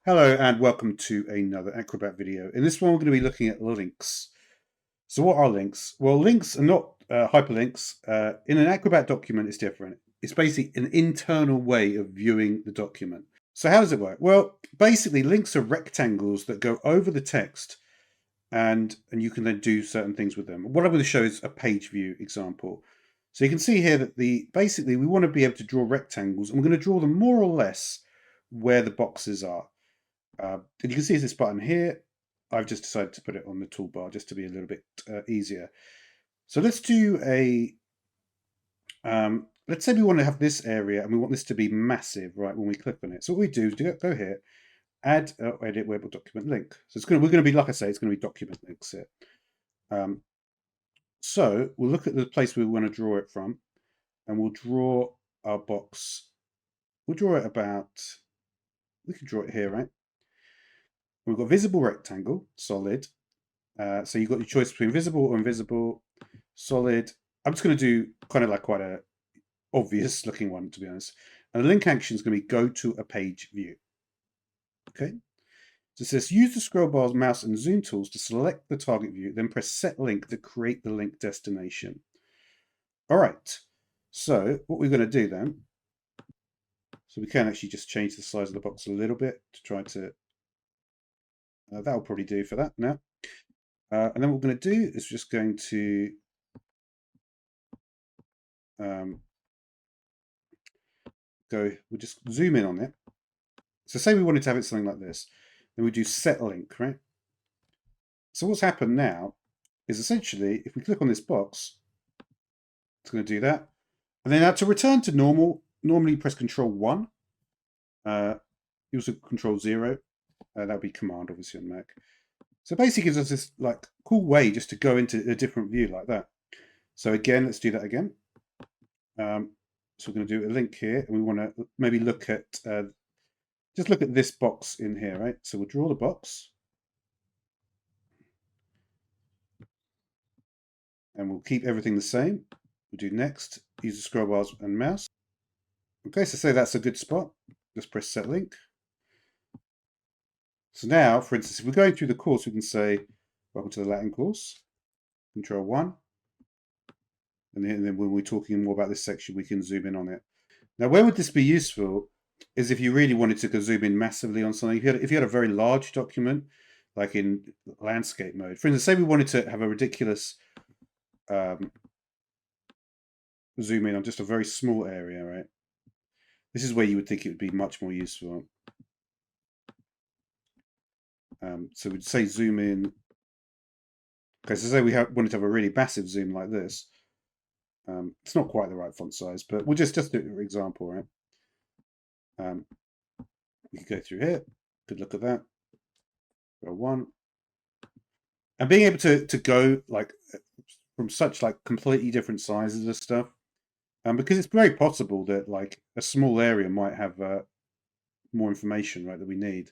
Hello and welcome to another Acrobat video. In this one, we're going to be looking at links. So what are links? Well, links are not hyperlinks. In an Acrobat document, it's different. It's basically an internal way of viewing the document. So how does it work? Well, basically, links are rectangles that go over the text and you can then do certain things with them. What I'm going to show is a page view example. So you can see here that basically we want to be able to draw rectangles, and we're going to draw them more or less where the boxes are. And you can see this button here. I've just decided to put it on the toolbar just to be a little bit easier. So let's do let's say we want to have this area and we want this to be massive, right, when we click on it. So what we do is go here, add edit web document link. So we're going to be, like I say, it's going to be document links here. So we'll look at the place we want to draw it from, and we'll draw our box. We'll draw it about, we can draw it here, right? We've got visible rectangle, solid. So you've got your choice between visible or invisible, solid. I'm just going to do kind of like quite a obvious looking one, to be honest. And the link action is going to be go to a page view. Okay. So it says use the scroll bar, mouse, and zoom tools to select the target view, then press set link to create the link destination. All right. So what we're going to do then, so we can actually just change the size of the box a little bit to try to, that'll probably do for that now. And then what we're going to do is just going to we'll just zoom in on it. So say we wanted to have it something like this, then we do set link, right? So what's happened now is essentially, if we click on this box, it's going to do that. And then now to return to normal, normally press Control 1. You also Control 0. That would be Command, obviously, on Mac. So basically gives us this like cool way just to go into a different view like that. So again, let's do that again. So we're going to do a link here, and we want to maybe look at, just look at this box in here, right? So we'll draw the box. And we'll keep everything the same. We'll do next, use the scroll bars and mouse. Okay, so say that's a good spot. Just press set link. So now, for instance, if we're going through the course, we can say, welcome to the Latin course, Control 1. And then when we're talking more about this section, we can zoom in on it. Now, where would this be useful is if you really wanted to go zoom in massively on something. If you had a very large document, like in landscape mode. For instance, say we wanted to have a ridiculous zoom in on just a very small area, right? This is where you would think it would be much more useful. So we'd say zoom in. Okay, so say we wanted to have a really massive zoom like this. It's not quite the right font size, but we'll just do it for example, right? We can go through here. Good look at that. Go 1. And being able to go like from such like completely different sizes of stuff, because it's very possible that like a small area might have more information, right, that we need.